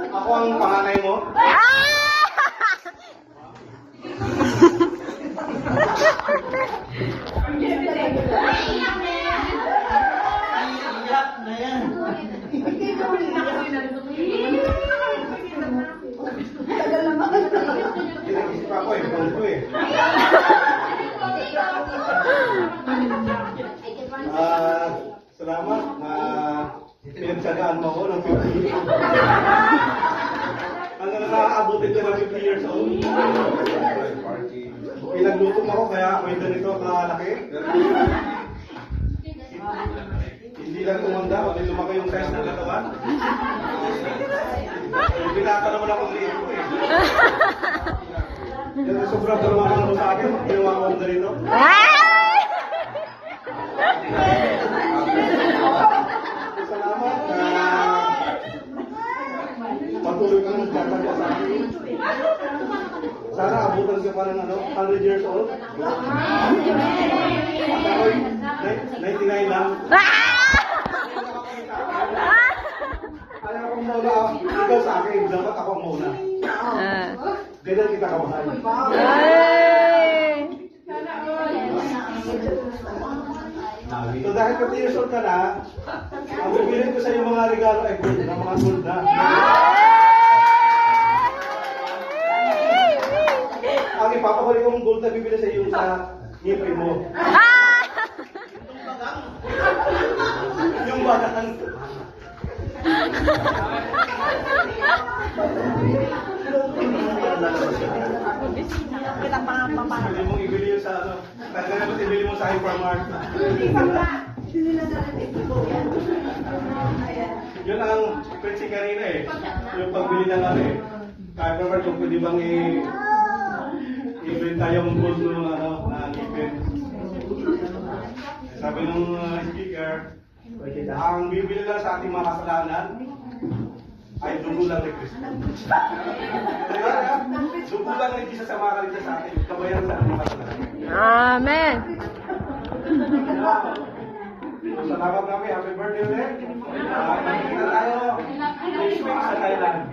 Ako ang panganay mo. Iyak na yan. Pinag-isip ako eh. Bawal ko eh. Salamat na pinagsagaan mo ako ng 50 years. Hanggang nakaabutin ko ng 50 years old. Pinagluto mo ako kaya ako'y ganito kalaki. Hindi lang tumanda, kundi lumaki yung size ng katawan. Pinata naman ako ng liit ko eh. Yan, sobrang dalawa mo sa akin, ginawa ko ang ganito. Salamat na patuloy ka ng gagawin sa akin. Sana abutan ka pa ng 100 years old. At ako'y 99 lang. Kaya akong muna, ikaw sa akin, dapat ako muna. Ganyan kita kamahal. So dahil 50 years old ka na, ang bibilin ko sa iyo mga regalo ay gold na mga gold na. Ang ipapahuli kong gold na bibili sa iyo sa ngipin mo. Yung bagang. Ibili mong ibili yun sa ano. Kaya naman ibili mo sa hypermart. Yun ang prinsi kanina eh. Yung pagbili ng ano eh. Hypermart kung pwede bang i-ibenta yung gold ng ano, na ngipin. Sabi ng speaker, ang bibili lang sa ating mga kasalanan ay dugo lang ni Kristo. Dugo lang ni Jesus sa mga kaligtas sa atin. Kabayaran sa ating mga kasalanan. Amen. Salamat kami. Happy birthday ulit. Nakikita tayo next week sa Thailand.